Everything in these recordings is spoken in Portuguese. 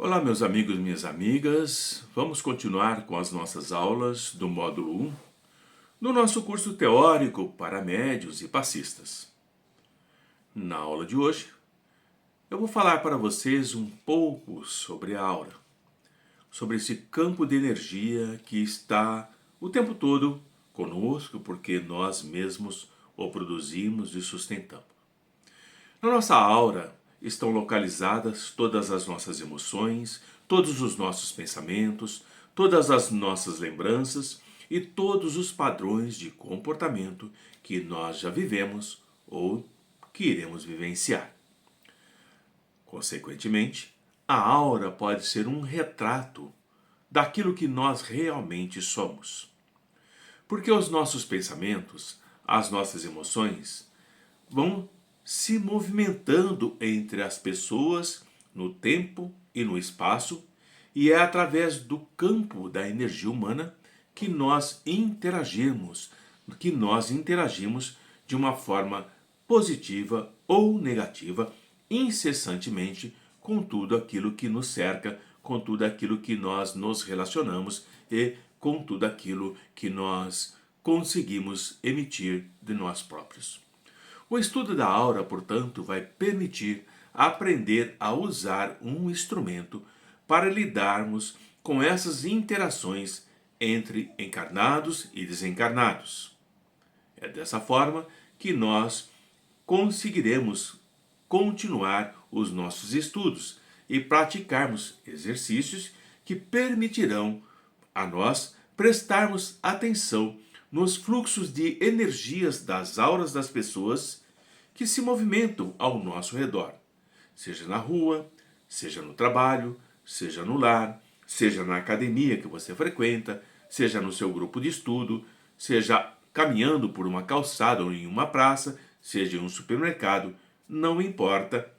Olá, meus amigos e minhas amigas. Vamos continuar com as nossas aulas do módulo 1 do nosso curso teórico para médios e passistas. Na aula de hoje, eu vou falar para vocês um pouco sobre a aura, sobre esse campo de energia que está o tempo todo conosco, porque nós mesmos o produzimos e sustentamos. Na nossa aura estão localizadas todas as nossas emoções, todos os nossos pensamentos, todas as nossas lembranças e todos os padrões de comportamento que nós já vivemos ou que iremos vivenciar. Consequentemente, a aura pode ser um retrato daquilo que nós realmente somos. Porque os nossos pensamentos, as nossas emoções, vão se movimentando entre as pessoas no tempo e no espaço, e é através do campo da energia humana que nós interagimos de uma forma positiva ou negativa, incessantemente com tudo aquilo que nos cerca, com tudo aquilo que nós nos relacionamos e com tudo aquilo que nós conseguimos emitir de nós próprios. O estudo da aura, portanto, vai permitir aprender a usar um instrumento para lidarmos com essas interações entre encarnados e desencarnados. É dessa forma que nós conseguiremos continuar os nossos estudos e praticarmos exercícios que permitirão a nós prestarmos atenção nos fluxos de energias das auras das pessoas que se movimentam ao nosso redor, seja na rua, seja no trabalho, seja no lar, seja na academia que você frequenta, seja no seu grupo de estudo, seja caminhando por uma calçada ou em uma praça, seja em um supermercado, não importa,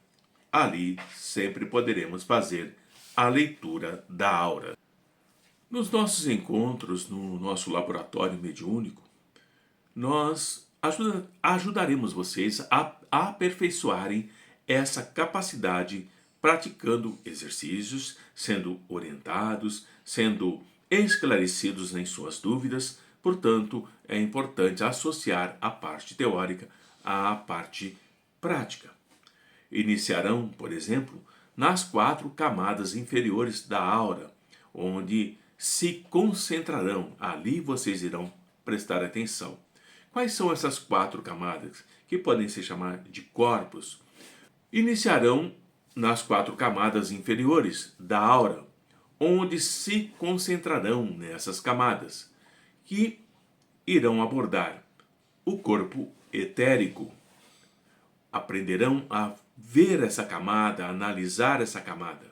ali sempre poderemos fazer a leitura da aura. Nos nossos encontros, no nosso laboratório mediúnico, nós ajudaremos vocês a aperfeiçoarem essa capacidade praticando exercícios, sendo orientados, sendo esclarecidos em suas dúvidas. Portanto, é importante associar a parte teórica à parte prática. Iniciarão, por exemplo, nas 4 camadas inferiores da aura, onde se concentrarão. Ali vocês irão prestar atenção. Quais são essas 4 camadas, que podem se chamar de corpos? Iniciarão nas 4 camadas inferiores da aura, onde se concentrarão nessas camadas, que irão abordar o corpo etérico. Aprenderão a ver essa camada, a analisar essa camada.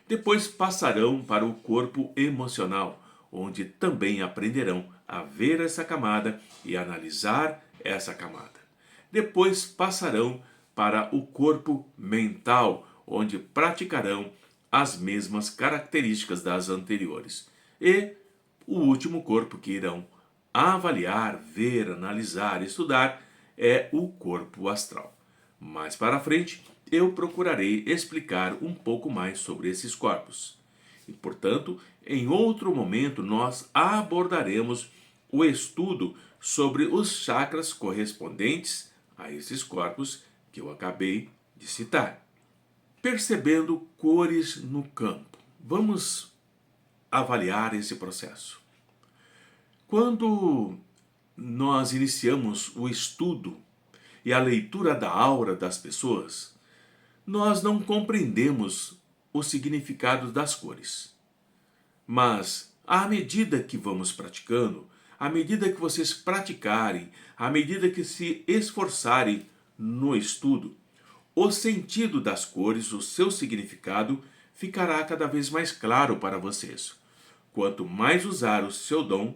Depois passarão para o corpo emocional, onde também aprenderão a ver essa camada e analisar essa camada. Depois passarão para o corpo mental, onde praticarão as mesmas características das anteriores. E o último corpo que irão avaliar, ver, analisar, estudar é o corpo astral. Mais para frente, eu procurarei explicar um pouco mais sobre esses corpos. E, portanto, em outro momento nós abordaremos o estudo sobre os chakras correspondentes a esses corpos que eu acabei de citar. Percebendo cores no campo. Vamos avaliar esse processo. Quando nós iniciamos o estudo e a leitura da aura das pessoas, nós não compreendemos o significado das cores. Mas, à medida que vamos praticando, à medida que vocês praticarem, à medida que se esforçarem no estudo, o sentido das cores, o seu significado, ficará cada vez mais claro para vocês. Quanto mais usar o seu dom,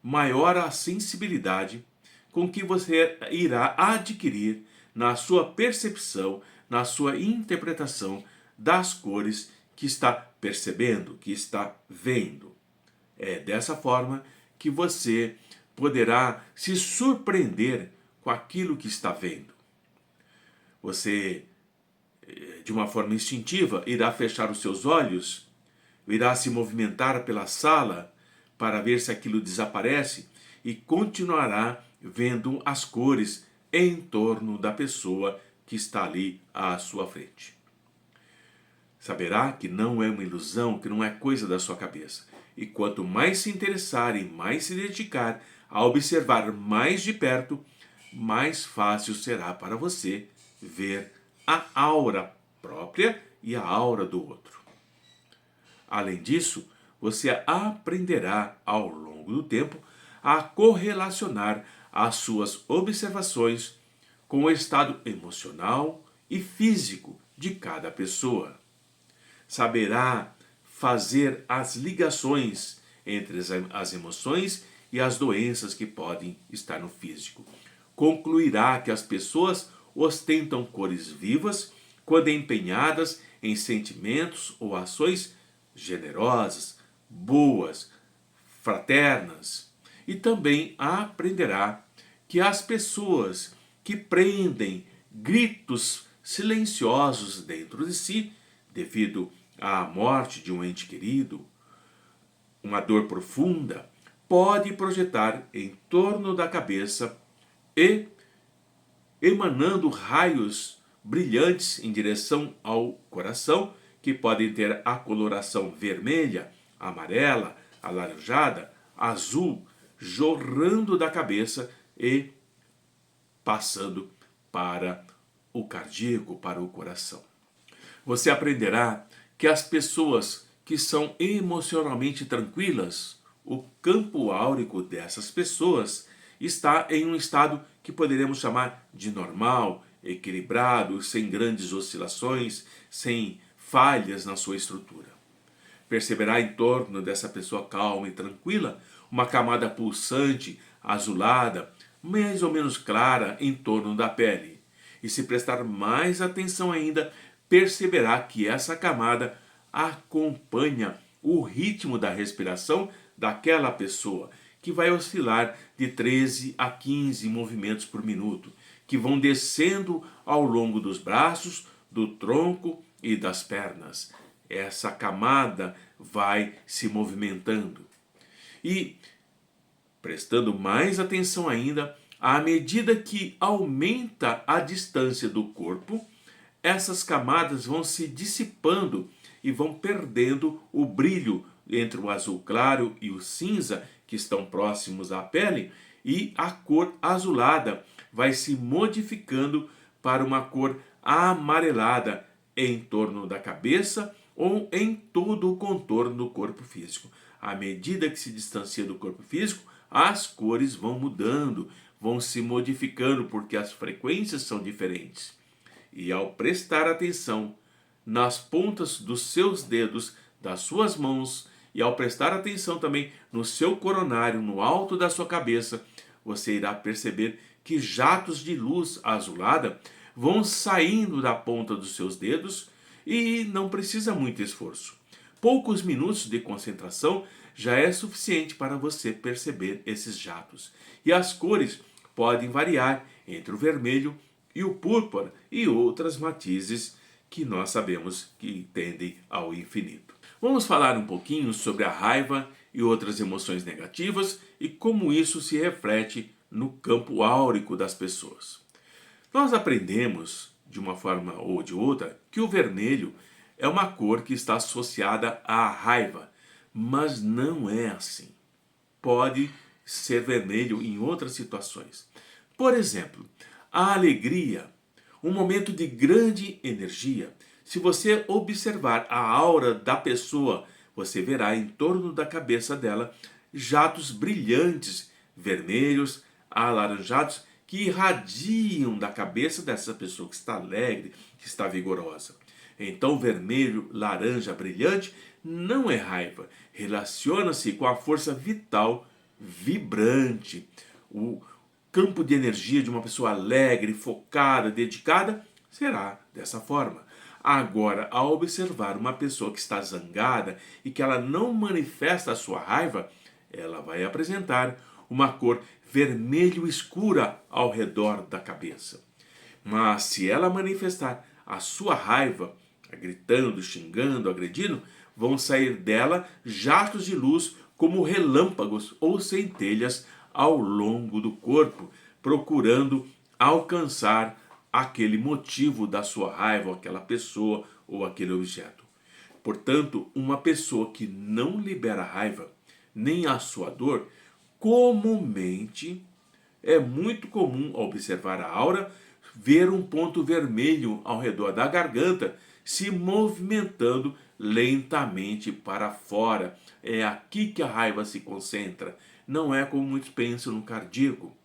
maior a sensibilidade com que você irá adquirir na sua percepção, na sua interpretação das cores que está percebendo, que está vendo. É dessa forma que você poderá se surpreender com aquilo que está vendo. Você de uma forma instintiva, irá fechar os seus olhos, irá se movimentar pela sala para ver se aquilo desaparece e continuará vendo as cores em torno da pessoa que está ali à sua frente. Saberá que não é uma ilusão, que não é coisa da sua cabeça. E quanto mais se interessar e mais se dedicar a observar mais de perto, mais fácil será para você ver a aura própria e a aura do outro. Além disso, você aprenderá ao longo do tempo a correlacionar as suas observações com o estado emocional e físico de cada pessoa. Saberá fazer as ligações entre as emoções e as doenças que podem estar no físico. Concluirá que as pessoas ostentam cores vivas quando empenhadas em sentimentos ou ações generosas, boas, fraternas. E também aprenderá que as pessoas que prendem gritos silenciosos dentro de si, devido à morte de um ente querido, uma dor profunda, pode projetar em torno da cabeça e emanando raios brilhantes em direção ao coração, que podem ter a coloração vermelha, amarela, alaranjada, azul, jorrando da cabeça e passando para o cardíaco, para o coração. Você aprenderá que as pessoas que são emocionalmente tranquilas, o campo áurico dessas pessoas está em um estado que poderíamos chamar de normal, equilibrado, sem grandes oscilações, sem falhas na sua estrutura. Perceberá em torno dessa pessoa calma e tranquila uma camada pulsante, azulada, mais ou menos clara em torno da pele. E se prestar mais atenção ainda, perceberá que essa camada acompanha o ritmo da respiração daquela pessoa, que vai oscilar de 13 a 15 movimentos por minuto, que vão descendo ao longo dos braços, do tronco e das pernas. Essa camada vai se movimentando. E, prestando mais atenção ainda, à medida que aumenta a distância do corpo, essas camadas vão se dissipando e vão perdendo o brilho entre o azul claro e o cinza, que estão próximos à pele, e a cor azulada vai se modificando para uma cor amarelada em torno da cabeça ou em todo o contorno do corpo físico. À medida que se distancia do corpo físico, as cores vão mudando, vão se modificando porque as frequências são diferentes. E ao prestar atenção nas pontas dos seus dedos, das suas mãos, e ao prestar atenção também no seu coronário, no alto da sua cabeça, você irá perceber que jatos de luz azulada vão saindo da ponta dos seus dedos e não precisa muito esforço. Poucos minutos de concentração já é suficiente para você perceber esses jatos. E as cores podem variar entre o vermelho e o púrpura e outras matizes que nós sabemos que tendem ao infinito. Vamos falar um pouquinho sobre a raiva e outras emoções negativas e como isso se reflete no campo áurico das pessoas. Nós aprendemos, de uma forma ou de outra, que o vermelho é uma cor que está associada à raiva, mas não é assim. Pode ser vermelho em outras situações. Por exemplo, a alegria, um momento de grande energia. Se você observar a aura da pessoa, você verá em torno da cabeça dela jatos brilhantes, vermelhos, alaranjados, que irradiam da cabeça dessa pessoa que está alegre, que está vigorosa. Então, vermelho, laranja brilhante não é raiva, relaciona-se com a força vital vibrante, o campo de energia de uma pessoa alegre, focada, dedicada, será dessa forma. Agora, ao observar uma pessoa que está zangada e que ela não manifesta a sua raiva, ela vai apresentar uma cor vermelho escura ao redor da cabeça. Mas se ela manifestar a sua raiva, gritando, xingando, agredindo, vão sair dela jatos de luz como relâmpagos ou centelhas ao longo do corpo, procurando alcançar aquele motivo da sua raiva, ou aquela pessoa ou aquele objeto. Portanto, uma pessoa que não libera raiva, nem a sua dor, comumente é muito comum observar a aura, ver um ponto vermelho ao redor da garganta se movimentando lentamente para fora. É aqui que a raiva se concentra, não é como muitos pensam no cardíaco.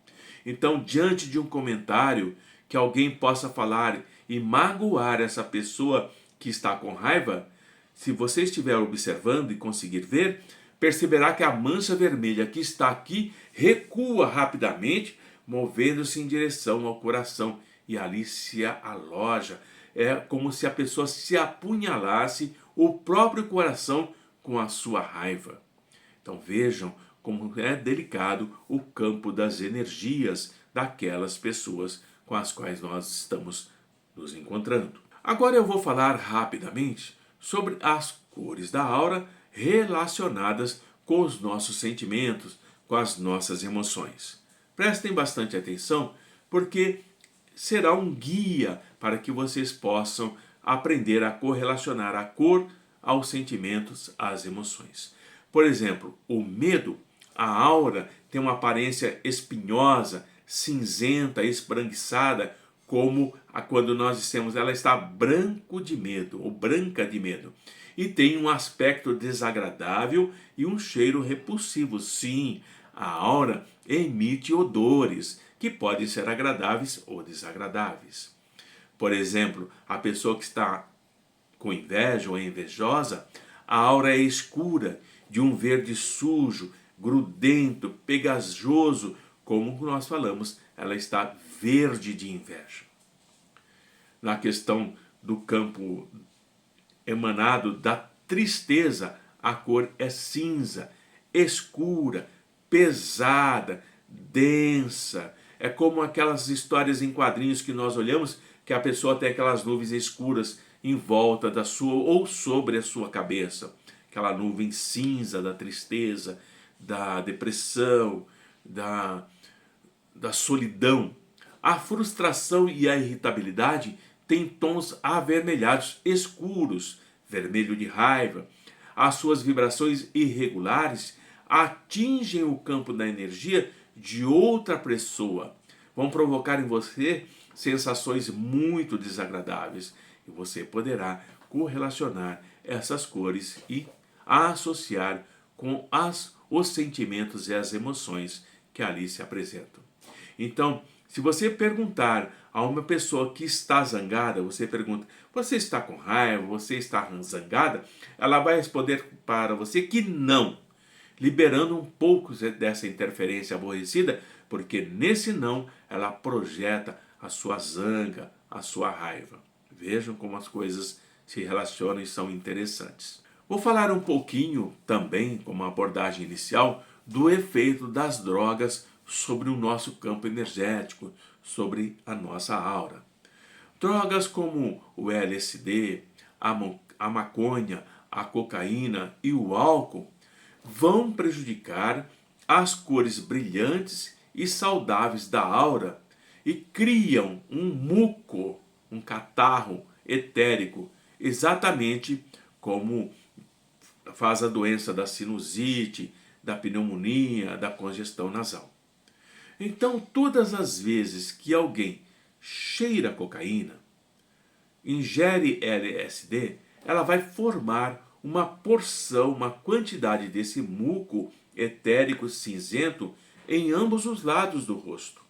Então, diante de um comentário que alguém possa falar e magoar essa pessoa que está com raiva, se você estiver observando e conseguir ver, perceberá que a mancha vermelha que está aqui recua rapidamente, movendo-se em direção ao coração e ali se aloja. É como se a pessoa se apunhalasse o próprio coração com a sua raiva. Então vejam como é delicado o campo das energias daquelas pessoas com as quais nós estamos nos encontrando. Agora eu vou falar rapidamente sobre as cores da aura relacionadas com os nossos sentimentos, com as nossas emoções. Prestem bastante atenção, porque será um guia para que vocês possam aprender a correlacionar a cor aos sentimentos, às emoções. Por exemplo, o medo, a aura tem uma aparência espinhosa, cinzenta, esbranquiçada, como quando nós dissemos ela está branco de medo ou branca de medo. E tem um aspecto desagradável e um cheiro repulsivo. Sim, a aura emite odores que podem ser agradáveis ou desagradáveis. Por exemplo, a pessoa que está com inveja ou é invejosa, a aura é escura, de um verde sujo, grudento, pegajoso, como nós falamos, ela está verde de inveja. Na questão do campo emanado da tristeza, a cor é cinza, escura, pesada, densa. É como aquelas histórias em quadrinhos que nós olhamos, que a pessoa tem aquelas nuvens escuras em volta da sua ou sobre a sua cabeça. Aquela nuvem cinza da tristeza, da depressão, da solidão. A frustração e a irritabilidade têm tons avermelhados, escuros, vermelho de raiva. As suas vibrações irregulares atingem o campo da energia de outra pessoa. Vão provocar em você sensações muito desagradáveis. E você poderá correlacionar essas cores e associar com os sentimentos e as emoções que ali se apresentam. Então, se você perguntar a uma pessoa que está zangada, você pergunta, você está com raiva, você está zangada? Ela vai responder para você que não, liberando um pouco dessa interferência aborrecida, porque nesse não ela projeta a sua zanga, a sua raiva. Vejam como as coisas se relacionam e são interessantes. Vou falar um pouquinho também, como abordagem inicial, do efeito das drogas sobre o nosso campo energético, sobre a nossa aura. Drogas como o LSD, a maconha, a cocaína e o álcool vão prejudicar as cores brilhantes e saudáveis da aura e criam um muco, um catarro etérico, exatamente como faz a doença da sinusite, da pneumonia, da congestão nasal. Então, todas as vezes que alguém cheira cocaína, ingere LSD, ela vai formar uma porção, uma quantidade desse muco etérico cinzento em ambos os lados do rosto,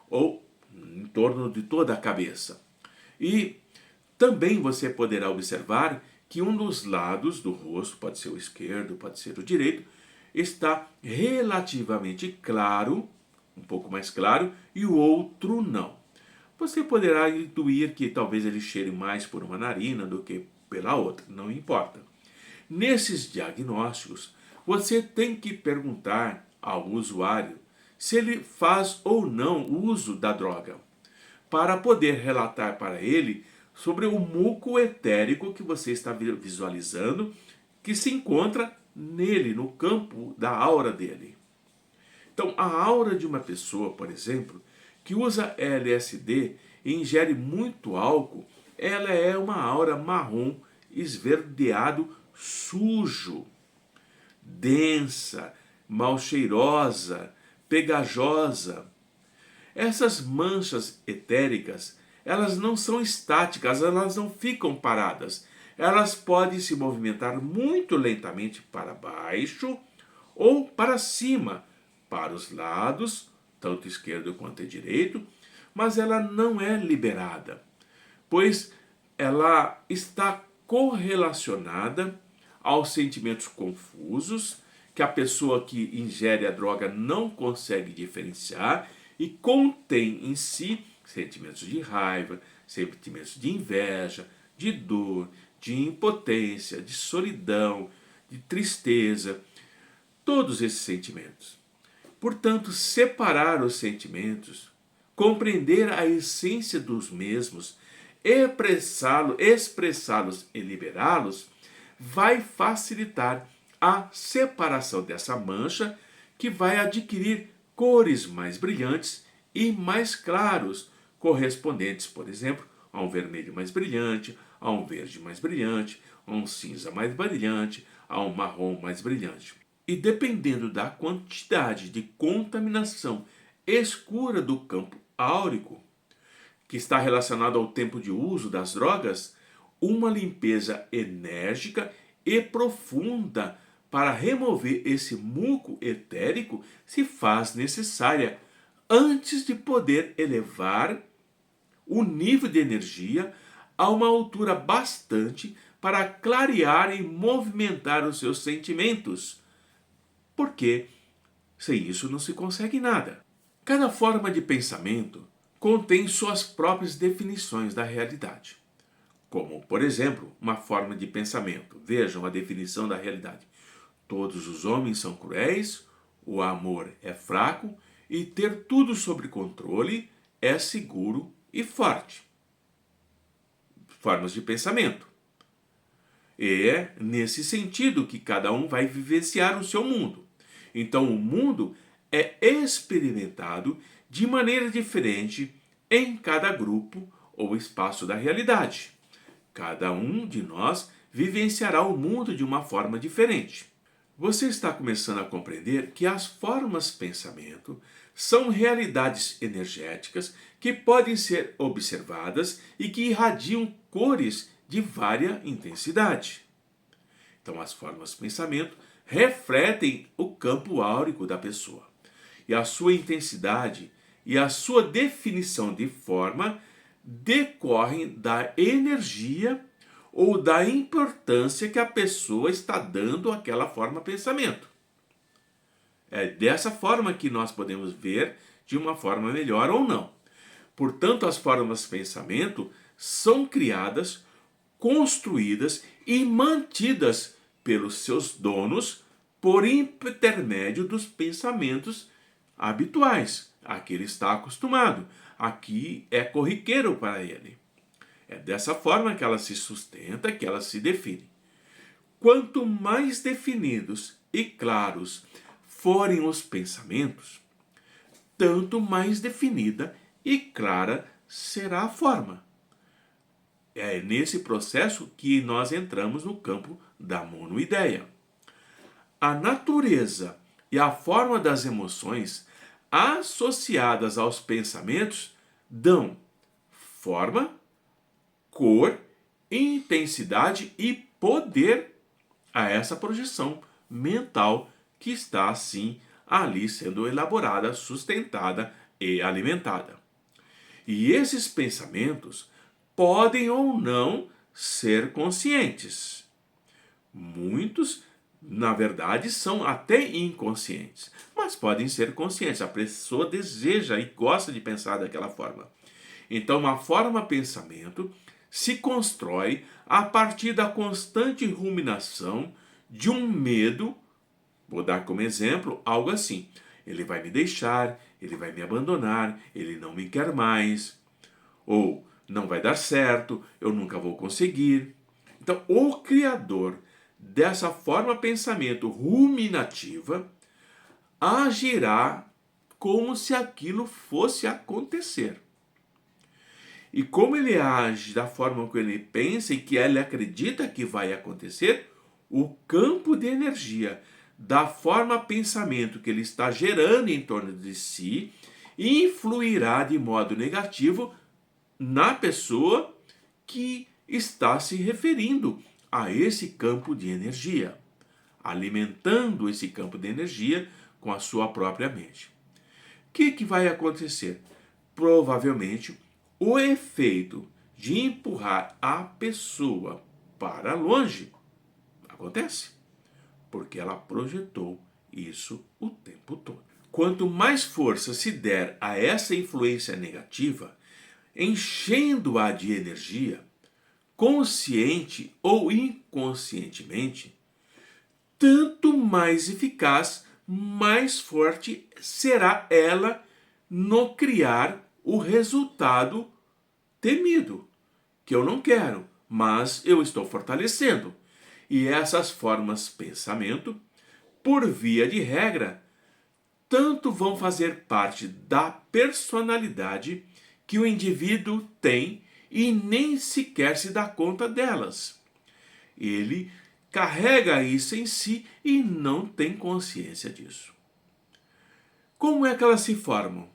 ou em torno de toda a cabeça. E também você poderá observar que um dos lados do rosto, pode ser o esquerdo, pode ser o direito, está relativamente claro, um pouco mais claro, e o outro não. Você poderá intuir que talvez ele cheire mais por uma narina do que pela outra, não importa. Nesses diagnósticos, você tem que perguntar ao usuário se ele faz ou não uso da droga, para poder relatar para ele sobre o muco etérico que você está visualizando, que se encontra nele, no campo da aura dele. Então, a aura de uma pessoa, por exemplo, que usa LSD e ingere muito álcool, ela é uma aura marrom, esverdeado, sujo, densa, mal cheirosa, pegajosa. Essas manchas etéricas, elas não são estáticas, elas não ficam paradas. Elas podem se movimentar muito lentamente para baixo ou para cima, para os lados, tanto esquerdo quanto direito, mas ela não é liberada, pois ela está correlacionada aos sentimentos confusos que a pessoa que ingere a droga não consegue diferenciar e contém em si sentimentos de raiva, sentimentos de inveja, de dor, de impotência, de solidão, de tristeza, todos esses sentimentos. Portanto, separar os sentimentos, compreender a essência dos mesmos, expressá-los e liberá-los, vai facilitar a separação dessa mancha, que vai adquirir cores mais brilhantes e mais claros, correspondentes, por exemplo, a um vermelho mais brilhante, a um verde mais brilhante, a um cinza mais brilhante, a um marrom mais brilhante. E dependendo da quantidade de contaminação escura do campo áurico, que está relacionado ao tempo de uso das drogas, uma limpeza enérgica e profunda para remover esse muco etérico se faz necessária antes de poder elevar o nível de energia a uma altura bastante para clarear e movimentar os seus sentimentos, porque sem isso não se consegue nada. Cada forma de pensamento contém suas próprias definições da realidade. Como, por exemplo, uma forma de pensamento. Vejam a definição da realidade. Todos os homens são cruéis, o amor é fraco e ter tudo sob controle é seguro e forte. Formas de pensamento. E é nesse sentido que cada um vai vivenciar o seu mundo. Então, o mundo é experimentado de maneira diferente em cada grupo ou espaço da realidade. Cada um de nós vivenciará o mundo de uma forma diferente. Você está começando a compreender que as formas de pensamento são realidades energéticas que podem ser observadas e que irradiam cores de vária intensidade. Então, as formas de pensamento refletem o campo áurico da pessoa. E a sua intensidade e a sua definição de forma decorrem da energia ou da importância que a pessoa está dando àquela forma de pensamento. É dessa forma que nós podemos ver de uma forma melhor ou não. Portanto, as formas de pensamento são criadas, construídas e mantidas pelos seus donos por intermédio dos pensamentos habituais. Aqui ele está acostumado, aqui é corriqueiro para ele. É dessa forma que ela se sustenta, que ela se define. Quanto mais definidos e claros forem os pensamentos, tanto mais definida e clara será a forma. É nesse processo que nós entramos no campo da monoideia. A natureza e a forma das emoções associadas aos pensamentos dão forma, cor, intensidade e poder a essa projeção mental que está assim ali sendo elaborada, sustentada e alimentada. E esses pensamentos podem ou não ser conscientes. Muitos, na verdade, são até inconscientes, mas podem ser conscientes. A pessoa deseja e gosta de pensar daquela forma. Então, uma forma de pensamento se constrói a partir da constante ruminação de um medo. Vou dar como exemplo algo assim: ele vai me deixar, ele vai me abandonar, ele não me quer mais. Ou não vai dar certo, eu nunca vou conseguir. Então, o criador dessa forma de pensamento ruminativa agirá como se aquilo fosse acontecer. E como ele age da forma que ele pensa e que ele acredita que vai acontecer, o campo de energia da forma pensamento que ele está gerando em torno de si influirá de modo negativo na pessoa que está se referindo a esse campo de energia, alimentando esse campo de energia com a sua própria mente. O que vai acontecer? Provavelmente o efeito de empurrar a pessoa para longe acontece, porque ela projetou isso o tempo todo. Quanto mais força se der a essa influência negativa, enchendo-a de energia, consciente ou inconscientemente, tanto mais eficaz, mais forte será ela no criar o resultado temido, que eu não quero, mas eu estou fortalecendo. E essas formas de pensamento, por via de regra, tanto vão fazer parte da personalidade que o indivíduo tem e nem sequer se dá conta delas. Ele carrega isso em si e não tem consciência disso. Como é que elas se formam?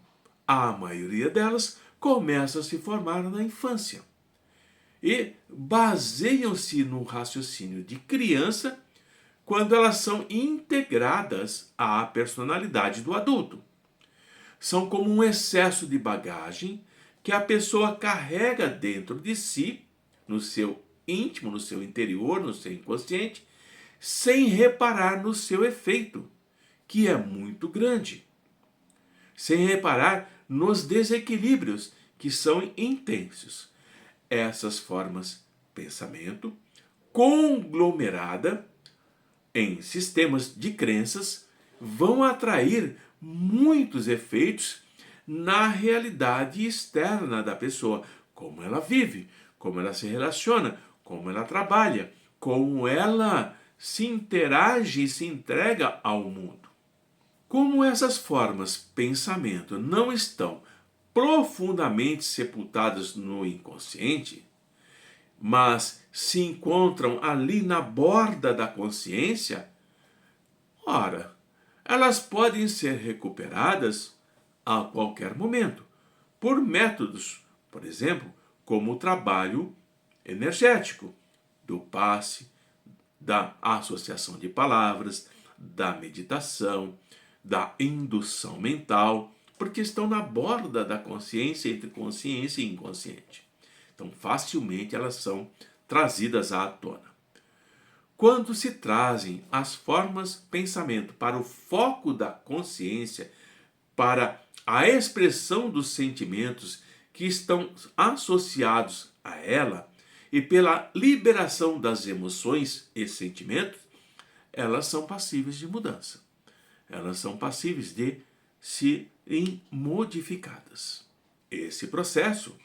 A maioria delas começa a se formar na infância e baseiam-se no raciocínio de criança quando elas são integradas à personalidade do adulto. São como um excesso de bagagem que a pessoa carrega dentro de si, no seu íntimo, no seu interior, no seu inconsciente, sem reparar no seu efeito, que é muito grande. Sem reparar nos desequilíbrios, que são intensos. Essas formas de pensamento, conglomerada em sistemas de crenças, vão atrair muitos efeitos na realidade externa da pessoa, como ela vive, como ela se relaciona, como ela trabalha, como ela se interage e se entrega ao mundo. Como essas formas de pensamento não estão profundamente sepultadas no inconsciente, mas se encontram ali na borda da consciência, ora, elas podem ser recuperadas a qualquer momento, por métodos, por exemplo, como o trabalho energético, do passe, da associação de palavras, da meditação, da indução mental, porque estão na borda da consciência, entre consciência e inconsciente. Então, facilmente elas são trazidas à tona. Quando se trazem as formas de pensamento para o foco da consciência, para a expressão dos sentimentos que estão associados a ela e pela liberação das emoções e sentimentos, elas são passíveis de mudança. Elas são passíveis de serem modificadas. Esse processo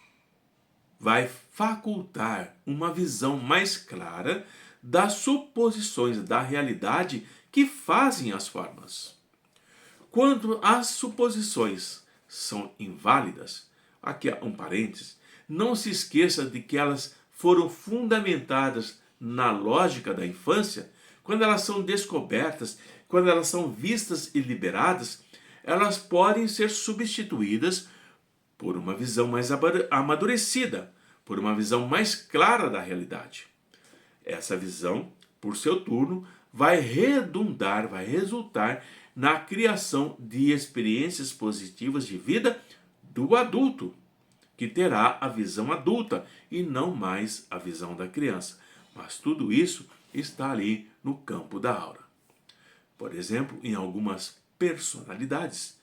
vai facultar uma visão mais clara das suposições da realidade que fazem as formas. Quando as suposições são inválidas, aqui há um parênteses, não se esqueça de que elas foram fundamentadas na lógica da infância. Quando elas são descobertas, quando elas são vistas e liberadas, elas podem ser substituídas por uma visão mais amadurecida, por uma visão mais clara da realidade. Essa visão, por seu turno, vai resultar na criação de experiências positivas de vida do adulto, que terá a visão adulta e não mais a visão da criança. Mas tudo isso está ali no campo da aura. Por exemplo, em algumas personalidades,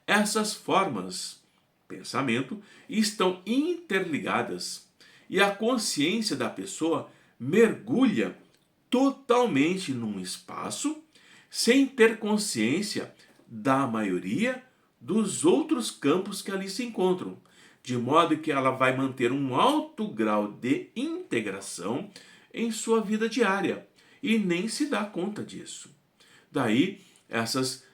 essas formas de pensamento estão interligadas e a consciência da pessoa mergulha totalmente num espaço sem ter consciência da maioria dos outros campos que ali se encontram, de modo que ela vai manter um alto grau de integração em sua vida diária e nem se dá conta disso. Daí essas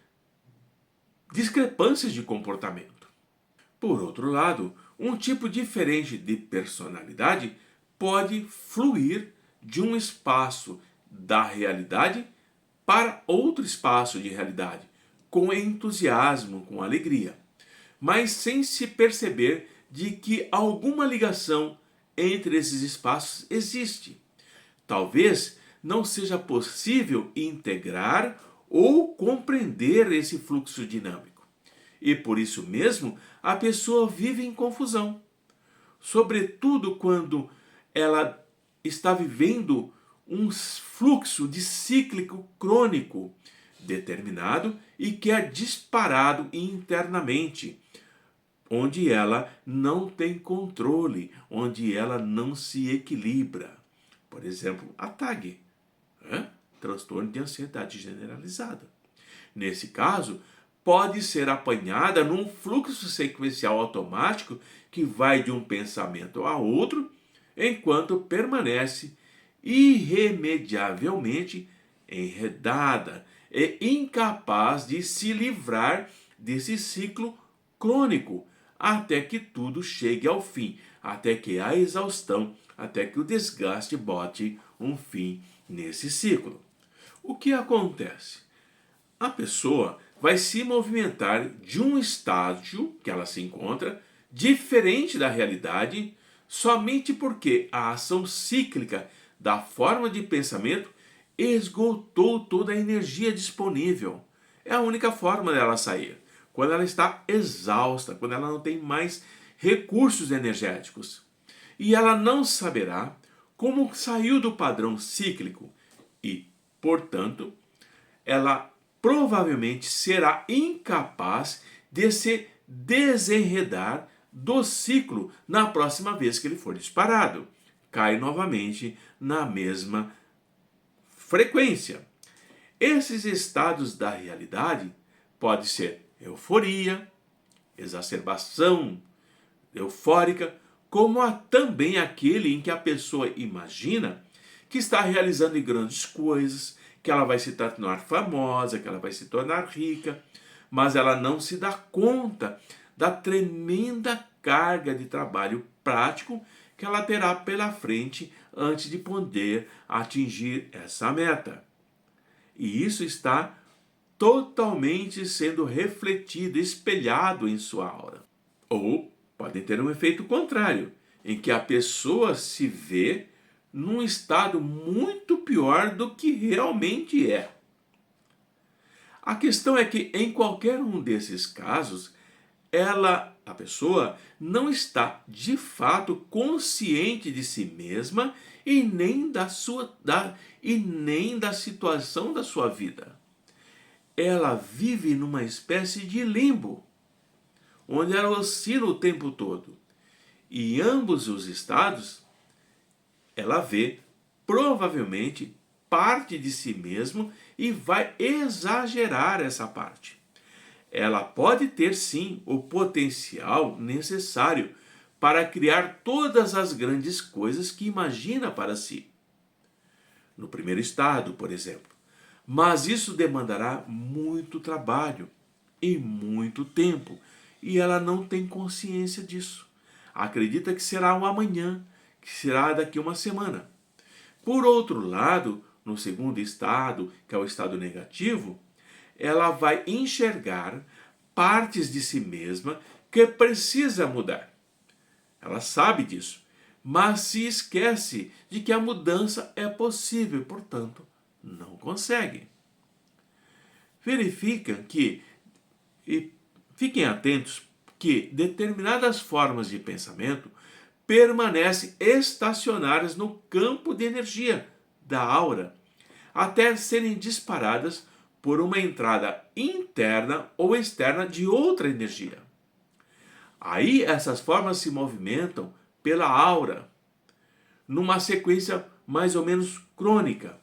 discrepâncias de comportamento. Por outro lado, um tipo diferente de personalidade pode fluir de um espaço da realidade para outro espaço de realidade, com entusiasmo, com alegria, mas sem se perceber de que alguma ligação entre esses espaços existe. Talvez não seja possível integrar ou compreender esse fluxo dinâmico. E por isso mesmo a pessoa vive em confusão, sobretudo quando ela está vivendo um fluxo de cíclico crônico determinado e que é disparado internamente, onde ela não tem controle, onde ela não se equilibra. Por exemplo, a TAG, transtorno de ansiedade generalizada. Nesse caso, pode ser apanhada num fluxo sequencial automático que vai de um pensamento a outro, enquanto permanece irremediavelmente enredada e incapaz de se livrar desse ciclo crônico, até que tudo chegue ao fim, até que a exaustão, até que o desgaste bote um fim nesse ciclo. O que acontece? A pessoa vai se movimentar de um estágio que ela se encontra diferente da realidade, somente porque a ação cíclica da forma de pensamento esgotou toda a energia disponível. É a única forma dela sair, quando ela está exausta, quando ela não tem mais recursos energéticos. E ela não saberá como saiu do padrão cíclico e, portanto, ela provavelmente será incapaz de se desenredar do ciclo na próxima vez que ele for disparado. Cai novamente na mesma frequência. Esses estados da realidade podem ser euforia, exacerbação eufórica, como também aquele em que a pessoa imagina que está realizando grandes coisas, que ela vai se tornar famosa, que ela vai se tornar rica, mas ela não se dá conta da tremenda carga de trabalho prático que ela terá pela frente antes de poder atingir essa meta. E isso está totalmente sendo refletido, espelhado em sua aura. Ou podem ter um efeito contrário, em que a pessoa se vê num estado muito pior do que realmente é. A questão é que em qualquer um desses casos, a pessoa não está de fato consciente de si mesma e nem da situação da sua vida. Ela vive numa espécie de limbo, onde ela oscila o tempo todo. E em ambos os estados, ela vê provavelmente parte de si mesmo e vai exagerar essa parte. Ela pode ter sim o potencial necessário para criar todas as grandes coisas que imagina para si. No primeiro estado, por exemplo. Mas isso demandará muito trabalho e muito tempo, e ela não tem consciência disso. Acredita que será um amanhã, que será daqui uma semana. Por outro lado, no segundo estado, que é o estado negativo, ela vai enxergar partes de si mesma que precisa mudar. Ela sabe disso, mas se esquece de que a mudança é possível, portanto, não consegue. Verificam e fiquem atentos que determinadas formas de pensamento permanecem estacionárias no campo de energia da aura, até serem disparadas por uma entrada interna ou externa de outra energia. Aí essas formas se movimentam pela aura, numa sequência mais ou menos crônica,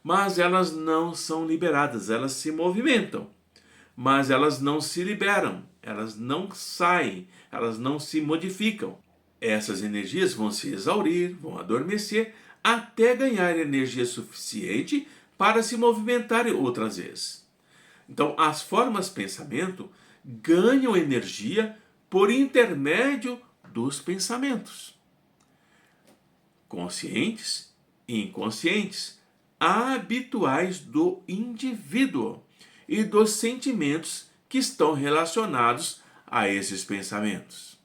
mas elas não são liberadas, elas se movimentam, mas elas não se liberam. elas não saem, elas não se modificam. Essas energias vão se exaurir, vão adormecer, até ganhar energia suficiente para se movimentarem outras vezes. Então, as formas de pensamento ganham energia por intermédio dos pensamentos, conscientes e inconscientes, habituais do indivíduo e dos sentimentos que estão relacionados a esses pensamentos.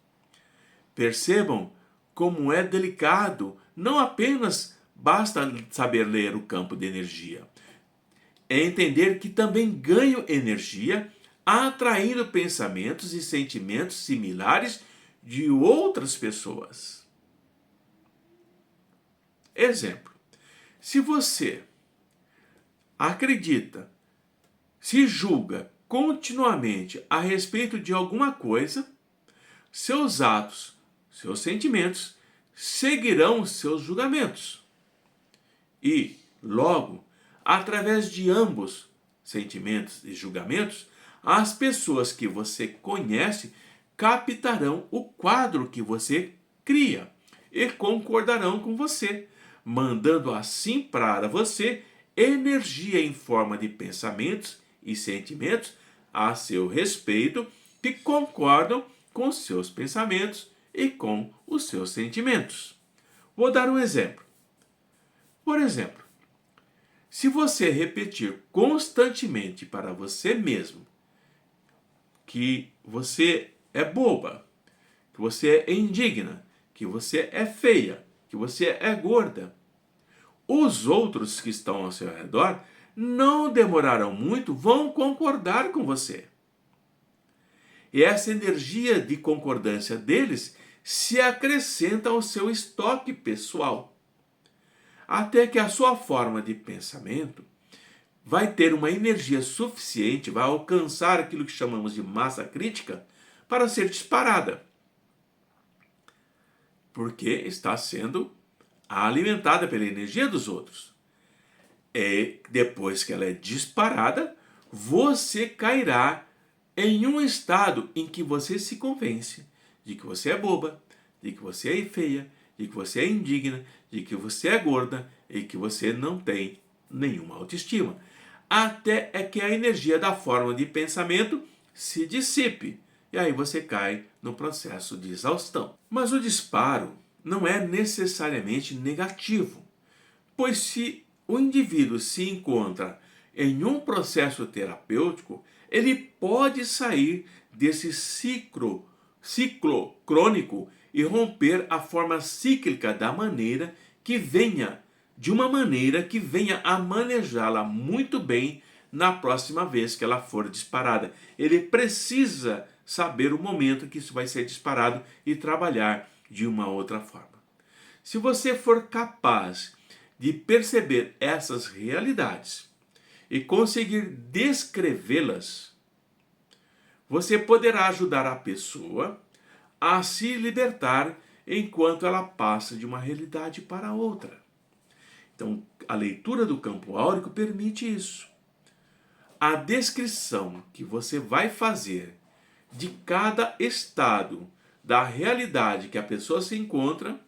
Percebam como é delicado, não apenas basta saber ler o campo de energia, é entender que também ganho energia atraindo pensamentos e sentimentos similares de outras pessoas. Exemplo: se você acredita, se julga continuamente a respeito de alguma coisa, seus atos, seus sentimentos seguirão seus julgamentos. E, logo, através de ambos, sentimentos e julgamentos, as pessoas que você conhece captarão o quadro que você cria e concordarão com você, mandando assim para você energia em forma de pensamentos e sentimentos a seu respeito que concordam com seus pensamentos e com os seus sentimentos. Vou dar um exemplo. Por exemplo, se você repetir constantemente para você mesmo que você é boba, que você é indigna, que você é feia, que você é gorda, os outros que estão ao seu redor não demorarão muito, vão concordar com você. E essa energia de concordância deles se acrescenta ao seu estoque pessoal, até que a sua forma de pensamento vai ter uma energia suficiente, vai alcançar aquilo que chamamos de massa crítica para ser disparada, porque está sendo alimentada pela energia dos outros. E depois que ela é disparada, você cairá em um estado em que você se convence de que você é boba, de que você é feia, de que você é indigna, de que você é gorda e que você não tem nenhuma autoestima. Até é que a energia da forma de pensamento se dissipe. E aí você cai no processo de exaustão. Mas o disparo não é necessariamente negativo, pois se o indivíduo se encontra em um processo terapêutico, ele pode sair desse ciclo crônico e romper a forma cíclica de uma maneira que venha a manejá-la muito bem na próxima vez que ela for disparada. Ele precisa saber o momento que isso vai ser disparado e trabalhar de uma outra forma. Se você for capaz de perceber essas realidades e conseguir descrevê-las, você poderá ajudar a pessoa a se libertar enquanto ela passa de uma realidade para outra. Então, a leitura do campo áurico permite isso. A descrição que você vai fazer de cada estado da realidade que a pessoa se encontra,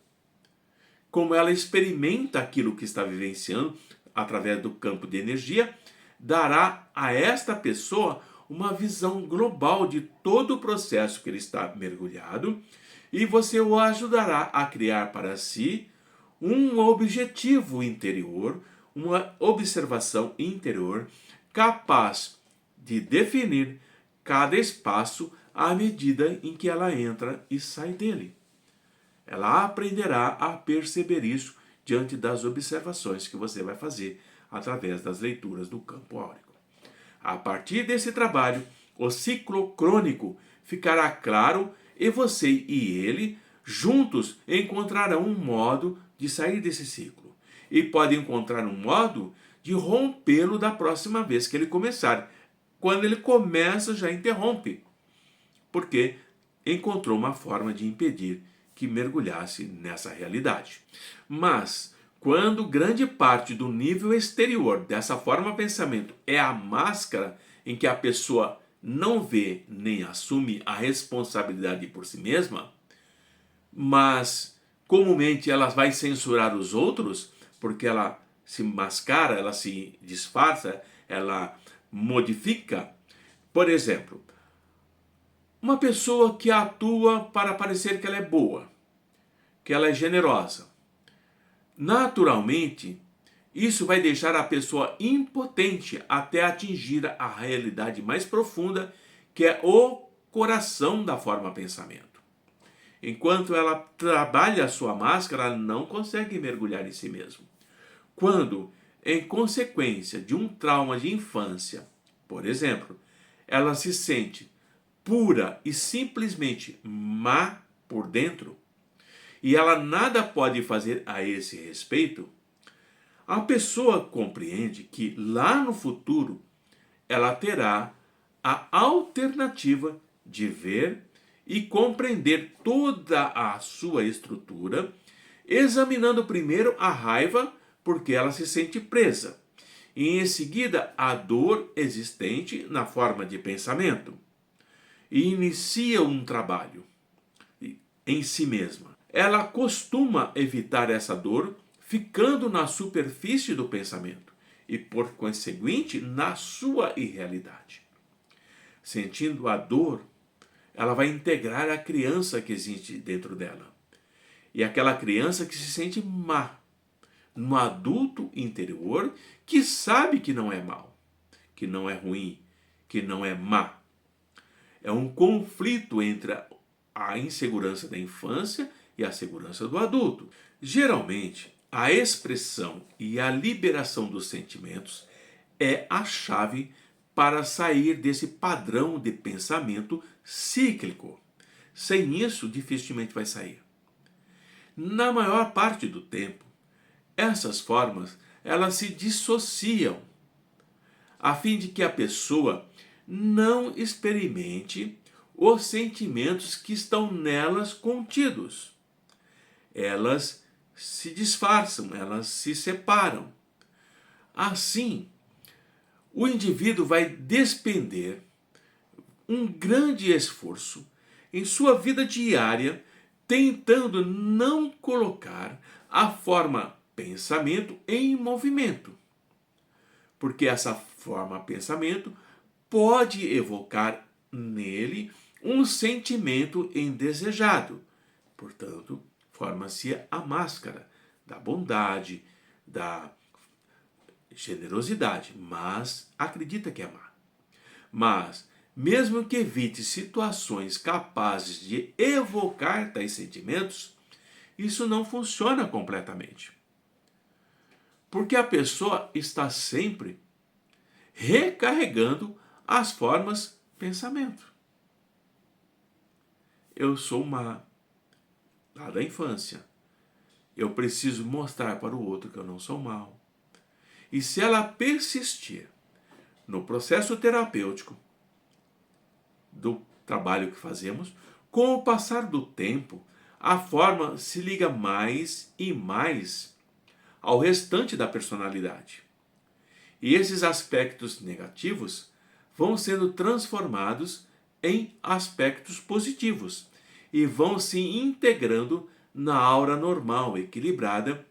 como ela experimenta aquilo que está vivenciando através do campo de energia, dará a esta pessoa uma visão global de todo o processo que ele está mergulhado, e você o ajudará a criar para si um objetivo interior, uma observação interior capaz de definir cada espaço à medida em que ela entra e sai dele. Ela aprenderá a perceber isso diante das observações que você vai fazer através das leituras do campo áurico. A partir desse trabalho, o ciclo crônico ficará claro e você e ele juntos encontrarão um modo de sair desse ciclo. E podem encontrar um modo de rompê-lo da próxima vez que ele começar. Quando ele começa, já interrompe, porque encontrou uma forma de impedir que mergulhasse nessa realidade. Mas, quando grande parte do nível exterior dessa forma de pensamento é a máscara em que a pessoa não vê nem assume a responsabilidade por si mesma, mas comumente ela vai censurar os outros, porque ela se mascara, ela se disfarça, ela modifica. Por exemplo, uma pessoa que atua para parecer que ela é boa, que ela é generosa. Naturalmente, isso vai deixar a pessoa impotente até atingir a realidade mais profunda, que é o coração da forma pensamento. Enquanto ela trabalha a sua máscara, ela não consegue mergulhar em si mesma. Quando, em consequência de um trauma de infância, por exemplo, ela se sente pura e simplesmente má por dentro, e ela nada pode fazer a esse respeito, a pessoa compreende que lá no futuro ela terá a alternativa de ver e compreender toda a sua estrutura, examinando primeiro a raiva, porque ela se sente presa, e em seguida a dor existente na forma de pensamento, e inicia um trabalho em si mesma. Ela costuma evitar essa dor ficando na superfície do pensamento e, por conseguinte, na sua irrealidade. Sentindo a dor, ela vai integrar a criança que existe dentro dela. E aquela criança que se sente má, no adulto interior que sabe que não é mal, que não é ruim, que não é má. É um conflito entre a insegurança da infância e a segurança do adulto. Geralmente, a expressão e a liberação dos sentimentos é a chave para sair desse padrão de pensamento cíclico. Sem isso, dificilmente vai sair. Na maior parte do tempo, essas formas elas se dissociam a fim de que a pessoa não experimente os sentimentos que estão nelas contidos. Elas se disfarçam, elas se separam. Assim, o indivíduo vai despender um grande esforço em sua vida diária, tentando não colocar a forma pensamento em movimento. Porque essa forma pensamento pode evocar nele um sentimento indesejado. Portanto, forma-se a máscara da bondade, da generosidade, mas acredita que é má. Mas, mesmo que evite situações capazes de evocar tais sentimentos, isso não funciona completamente. Porque a pessoa está sempre recarregando as formas pensamento. Eu sou má, lá da infância. Eu preciso mostrar para o outro que eu não sou mau. E se ela persistir no processo terapêutico do trabalho que fazemos, com o passar do tempo, a forma se liga mais e mais ao restante da personalidade. E esses aspectos negativos vão sendo transformados em aspectos positivos e vão se integrando na aura normal, equilibrada,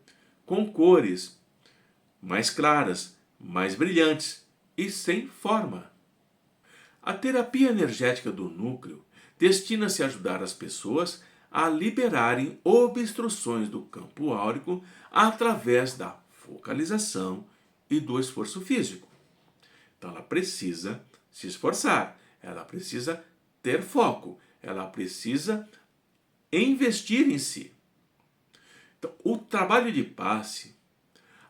com cores mais claras, mais brilhantes e sem forma. A terapia energética do núcleo destina-se a ajudar as pessoas a liberarem obstruções do campo áurico através da focalização e do esforço físico. Então ela precisa se esforçar, ela precisa ter foco, ela precisa investir em si. Então, o trabalho de passe,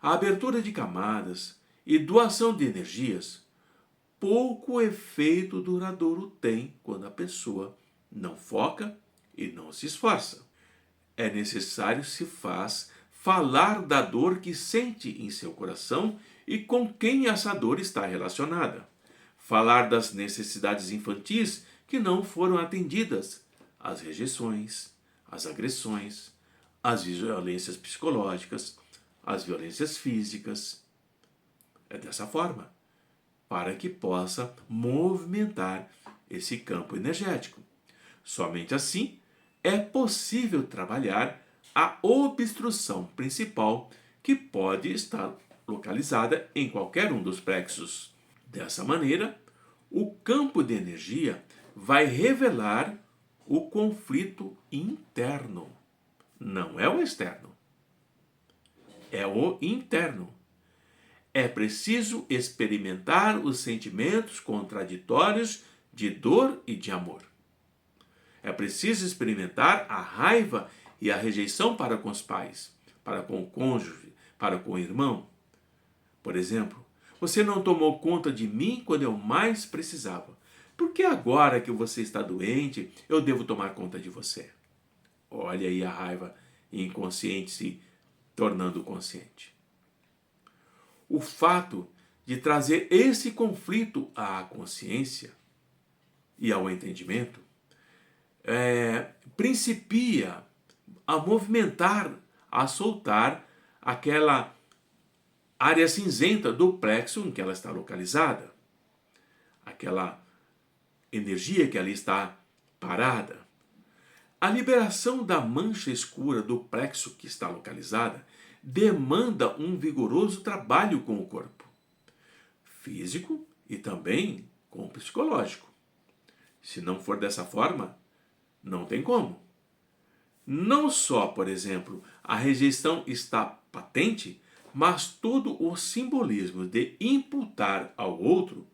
a abertura de camadas e doação de energias, pouco efeito duradouro tem quando a pessoa não foca e não se esforça. É necessário se faz falar da dor que sente em seu coração e com quem essa dor está relacionada. Falar das necessidades infantis que não foram atendidas, as rejeições, as agressões, as violências psicológicas, as violências físicas. É dessa forma. para que possa movimentar esse campo energético. Somente assim é possível trabalhar a obstrução principal, que pode estar localizada em qualquer um dos plexos. Dessa maneira, o campo de energia vai revelar o conflito interno. Não é o externo, é o interno. É preciso experimentar os sentimentos contraditórios de dor e de amor. É preciso experimentar a raiva e a rejeição para com os pais, para com o cônjuge, para com o irmão. Por exemplo, você não tomou conta de mim quando eu mais precisava. Por que agora que você está doente, eu devo tomar conta de você? Olha aí a raiva inconsciente se tornando consciente. O fato de trazer esse conflito à consciência e ao entendimento principia a movimentar, a soltar aquela área cinzenta do plexo em que ela está localizada, aquela energia que ali está parada. A liberação da mancha escura do plexo que está localizada demanda um vigoroso trabalho com o corpo físico e também com o psicológico. Se não for dessa forma, não tem como. Não só, por exemplo, a rejeição está patente, mas todo o simbolismo de imputar ao outro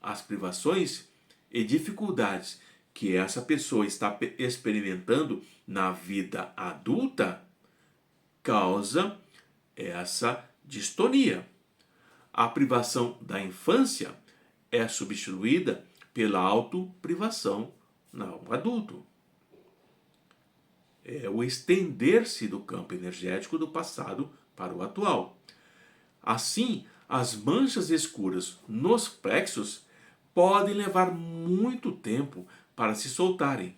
as privações e dificuldades que essa pessoa está experimentando na vida adulta causa essa distonia. A privação da infância é substituída pela autoprivação no adulto. É o estender-se do campo energético do passado para o atual. Assim, as manchas escuras nos plexos podem levar muito tempo para se soltarem,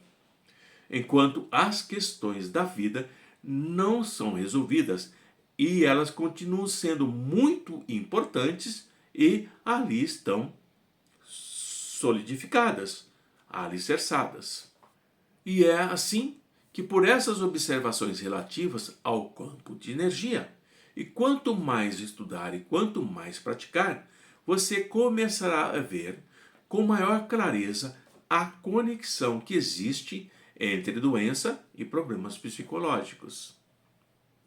enquanto as questões da vida não são resolvidas e elas continuam sendo muito importantes e ali estão solidificadas, alicerçadas. E é assim que, por essas observações relativas ao campo de energia, e quanto mais estudar e quanto mais praticar, você começará a ver com maior clareza a conexão que existe entre doença e problemas psicológicos.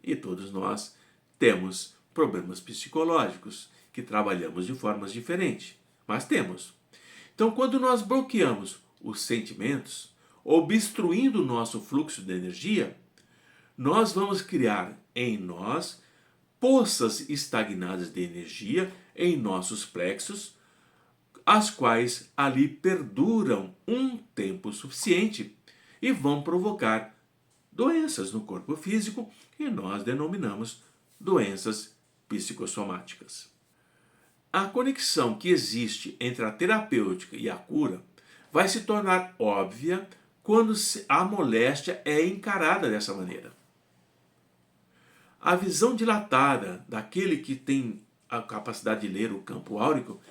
E todos nós temos problemas psicológicos que trabalhamos de formas diferentes, mas temos. Então, quando nós bloqueamos os sentimentos, obstruindo o nosso fluxo de energia, nós vamos criar em nós poças estagnadas de energia em nossos plexos, as quais ali perduram um tempo suficiente e vão provocar doenças no corpo físico que nós denominamos doenças psicossomáticas. A conexão que existe entre a terapêutica e a cura vai se tornar óbvia quando a moléstia é encarada dessa maneira. A visão dilatada daquele que tem a capacidade de ler o campo áurico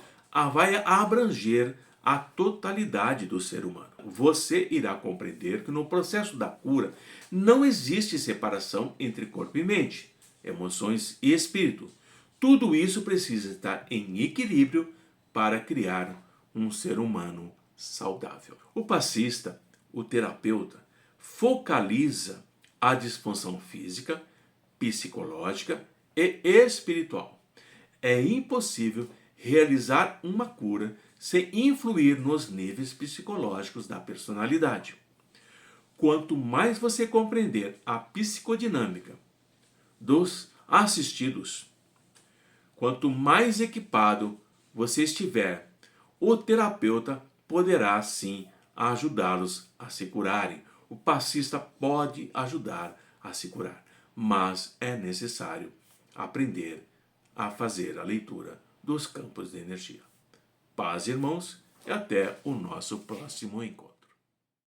vai abranger a totalidade do ser humano. Você irá compreender que no processo da cura não existe separação entre corpo e mente, emoções e espírito. Tudo isso precisa estar em equilíbrio para criar um ser humano saudável. O passista, o terapeuta, focaliza a disfunção física, psicológica e espiritual. É impossível realizar uma cura sem influir nos níveis psicológicos da personalidade. Quanto mais você compreender a psicodinâmica dos assistidos, quanto mais equipado você estiver, o terapeuta poderá sim ajudá-los a se curarem. O passista pode ajudar a se curar, mas é necessário aprender a fazer a leitura dos campos de energia. Paz, irmãos, e até o nosso próximo encontro.